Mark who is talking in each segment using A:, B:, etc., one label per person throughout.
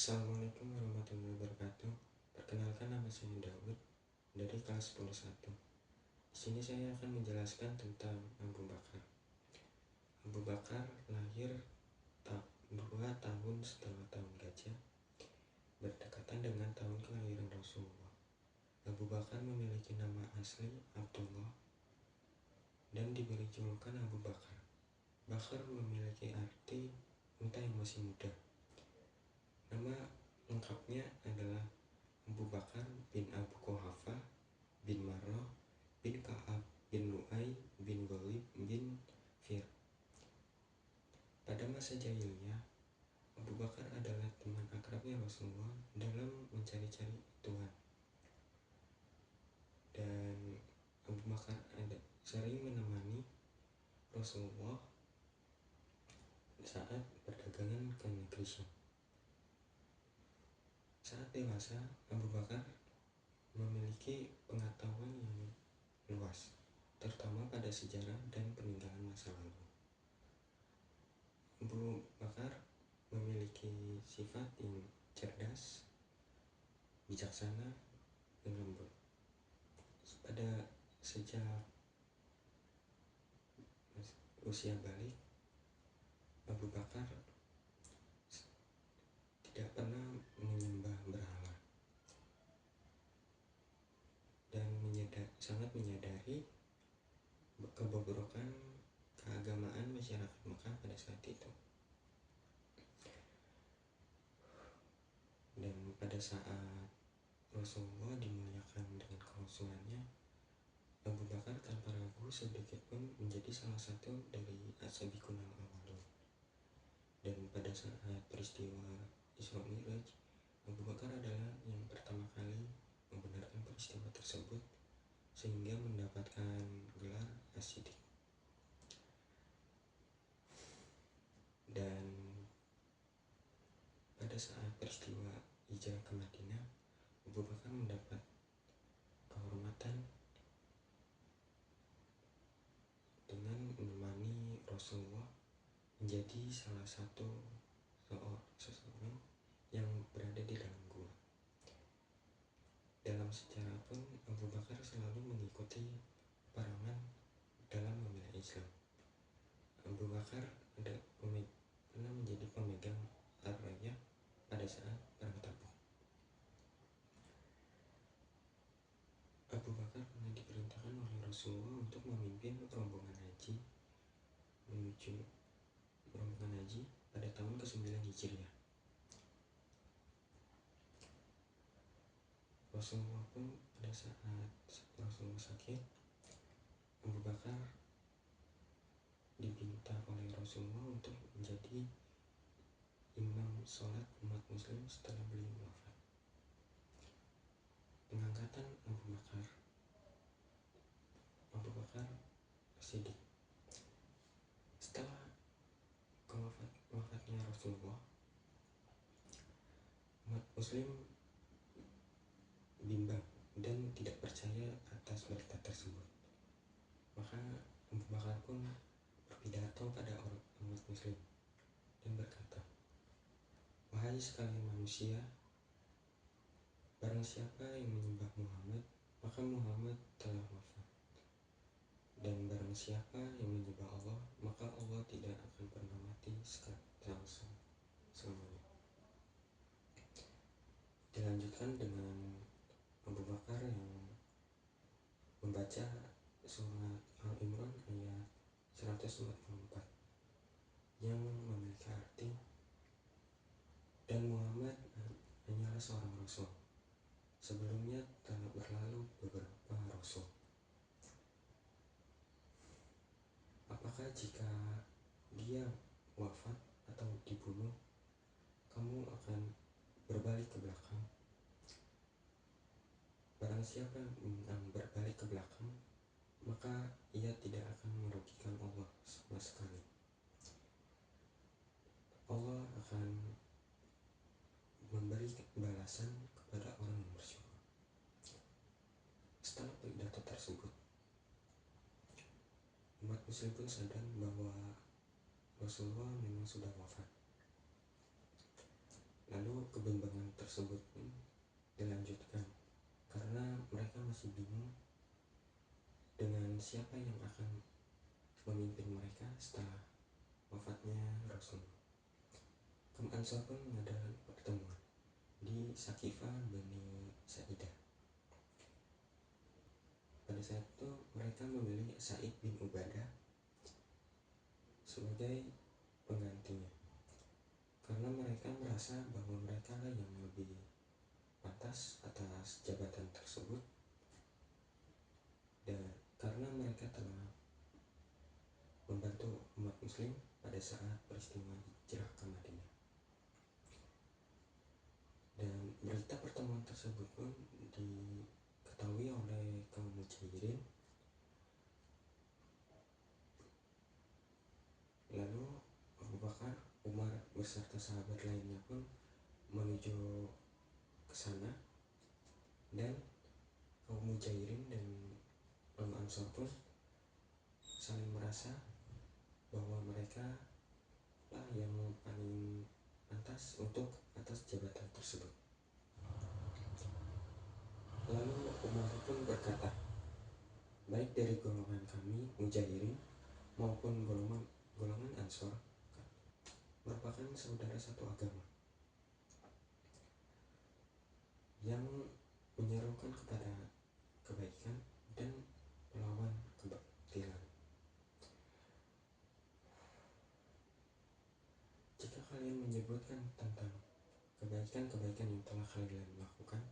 A: Assalamualaikum warahmatullahi wabarakatuh. Perkenalkan, nama saya Daud dari kelas 10-1. Di sini saya akan menjelaskan tentang Abu Bakar. Abu Bakar lahir 2 tahun setelah tahun gajah, berdekatan dengan tahun kelahiran Rasulullah. Abu Bakar memiliki nama asli Abdullah dan diberi julukan Abu Bakar. Bakar memiliki arti unta yang masih muda. Nama lengkapnya adalah Abu Bakar bin Abu Quhafa bin Marrah bin Ka'ab bin Lu'ay bin Ghalib bin Fir. Pada masa jahiliyah, Abu Bakar adalah teman akrabnya Rasulullah dalam mencari-cari Tuhan. Dan Abu Bakar sering menemani Rasulullah saat perdagangan ke negeri Syam. Saat dewasa, Abu Bakar memiliki pengetahuan yang luas, terutama pada sejarah dan peninggalan masa lalu. Abu Bakar memiliki sifat yang cerdas, bijaksana, dan lembut. Pada sejak usia balik, Abu Bakar tidak pernah menyembah berhala dan sangat menyadari kebobrokan keagamaan masyarakat Mekah pada saat itu. Dan pada saat Rasulullah dimuliakan dengan kerasulannya, Abu Bakar tanpa ragu sedikit pun menjadi salah satu dari as-sabiqun al-awwalun. Dan pada saat peristiwa Isra Mi'raj, Abu Bakar adalah yang pertama kali membenarkan peristiwa tersebut sehingga mendapatkan gelar as-siddiq. Dan pada saat peristiwa hijrah ke Madinah, Abu Bakar mendapat kehormatan dengan menemani Rasulullah menjadi salah satu seseorang yang berada di dalam gua. Dalam sejarah pun, Abu Bakar selalu mengikuti peperangan dalam membela Islam. Abu Bakar pernah menjadi pemegang ar-rayah pada saat perang Tabuk. Abu Bakar pernah diperintahkan oleh Rasulullah untuk memimpin rombongan haji pada tahun ke-9 Hijriah. Rasulullah pun pada saat Rasulullah sakit, Abu Bakar diminta oleh Rasulullah untuk menjadi imam sholat umat muslim setelah beliau wafat. Pengangkatan Abu Bakar Siddiq. Setelah wafatnya Rasulullah, umat muslim bimbang dan tidak percaya atas berita tersebut. Maka Abu Bakar pun berpidato pada umat muslim dan berkata, "Wahai sekalian manusia, barang siapa yang menyembah Muhammad, maka Muhammad telah wafat. Dan barang siapa yang menyembah Allah, maka Allah tidak akan pernah mati selamanya." Dilanjutkan dengan Abu Bakar yang membaca surat Al-Imran ayat 144 yang memiliki arti, "Dan Muhammad hanyalah seorang rasul. Sebelumnya telah berlalu beberapa rasul. Apakah jika dia wafat atau dibunuh, kamu akan berbalik ke belakang? Barang siapa yang berbalik ke belakang, maka ia tidak akan merugikan Allah sama sekali. Allah akan memberi balasan kepada orang yang bersyukur." Setelah pidato tersebut, umat muslim pun sadar bahwa Rasulullah memang sudah wafat. Lalu kebimbangan tersebut pun dilanjutkan karena mereka masih bingung dengan siapa yang akan memimpin mereka setelah wafatnya Rasulullah. Kaum Ansor pun mengadakan pertemuan di Sakifah Bani Sa'idah. Pada saat itu mereka memilih Sa'id bin Ubadah sebagai penggantinya karena mereka merasa bahwa mereka lah yang lebih pantas atas jabatan tersebut, dan karena mereka telah membantu umat muslim pada saat peristiwa hijrah ke Madinah. Dan berita pertemuan tersebut pun diketahui oleh kaum mujahirin. Lalu Abu Bakar, Umar beserta sahabat lainnya pun menuju ke sana, dan kaum mujahirin dan kaum Ansor pun saling merasa bahwa mereka lah yang paling pantas untuk atas jabatan tersebut. Lalu Umar pun berkata, baik dari golongan kami mujahirin maupun golongan Ansor merupakan saudara satu agama yang menyerukan kepada kebaikan dan melawan kebatilan. Jika kalian menyebutkan tentang kebaikan-kebaikan yang telah kalian lakukan,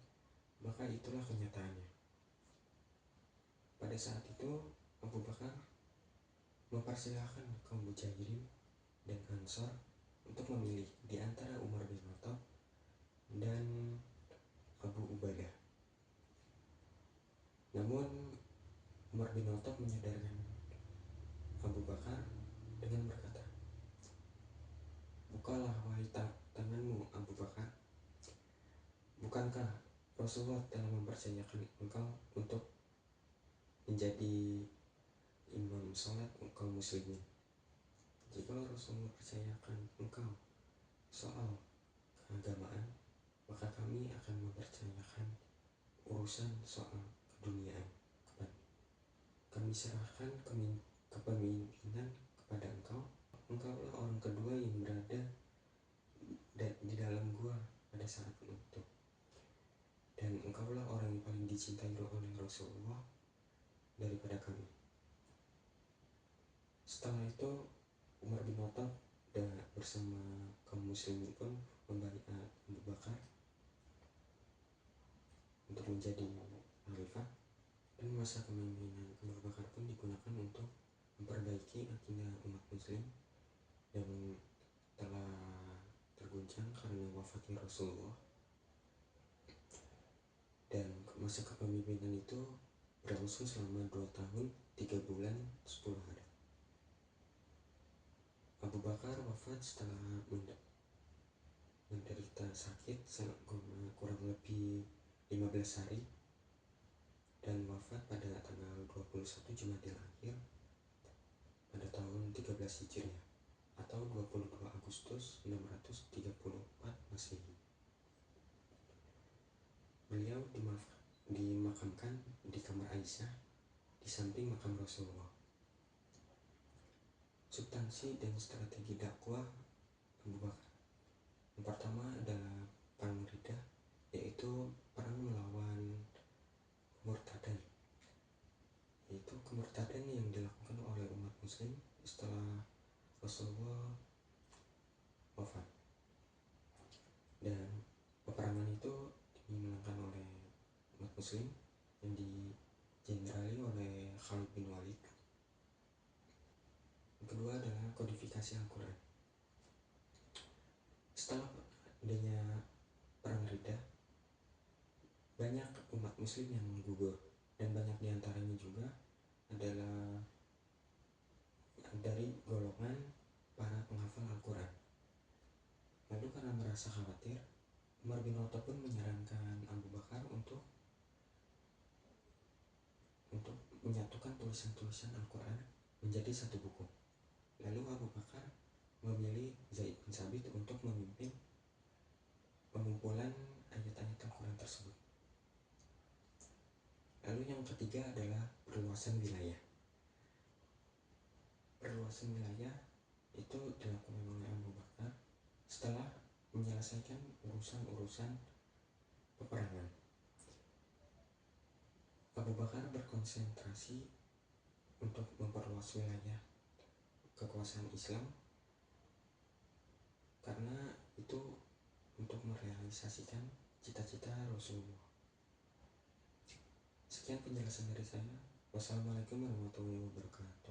A: maka itulah kenyataannya. Pada saat itu Abu Bakar mempersilahkan kaum mujahirin dan Ansor untuk memilih di antara Umar bin Khattab dan Abu Ubadah. Namun Umar bin Khattab menyadarkan Abu Bakar dengan berkata, bukalah wahai tanganmu Abu Bakar, bukankah Rasulullah telah mempercayakan engkau untuk menjadi imam sholat kaum muslimin? Jika Rasulullah percayakan engkau soal keagamaan, maka kami akan mempercayakan urusan soal keduniaan kepada kami, serahkan kepemimpinan kepada engkau. Engkaulah orang kedua yang berada di dalam gua pada saat itu, dan engkaulah orang yang paling dicintai oleh Rasulullah daripada kami. Setelah itu Umar bin Khattab bersama kaum muslimin pun membaiat Abu Bakar untuk menjadi khalifah, dan masa kepemimpinan Abu Bakar pun digunakan untuk memperbaiki akidah umat muslim yang telah terguncang karena wafatnya Rasulullah. Dan masa kepemimpinan itu berlangsung selama 2 tahun 3 bulan 10 hari. Abu Bakar wafat setelah menderita sakit selama kurang lebih 15 hari dan wafat pada tanggal 21 Jumadil Akhir pada tahun 13 Hijriah atau 22 Agustus 634 Masehi. Beliau dimakamkan di kamar Aisyah di samping makam Rasulullah. Substansi dan strategi dakwah Abu Bakar. Yang pertama adalah perang Riddah, yaitu perang melawan kemurtadan. Yaitu kemurtadan yang dilakukan oleh umat muslim setelah Rasulullah wafat. Dan peperangan itu dimenangkan oleh umat muslim yang dijenerali oleh Khalid bin Walid. Yang kedua adalah kodifikasi Al-Quran. Setelah adanya perang Riddah, banyak umat muslim yang gugur, dan banyak diantaranya juga adalah dari golongan para penghafal Al-Quran. Lalu karena merasa khawatir, Umar bin Khattab pun menyarankan Abu Bakar untuk menyatukan tulisan-tulisan Al-Quran menjadi satu buku. Lalu Abu Bakar memilih Zaid bin Sabit untuk memimpin kesimpulan ayat-ayat Al-Quran tersebut. Lalu yang ketiga adalah perluasan wilayah. Perluasan wilayah itu dilakukan oleh Abu Bakar setelah menyelesaikan urusan-urusan peperangan. Abu Bakar berkonsentrasi untuk memperluas wilayah kekuasaan Islam karena itu untuk merealisasikan cita-cita Rasulullah. Sekian penjelasan dari saya. Wassalamualaikum warahmatullahi wabarakatuh.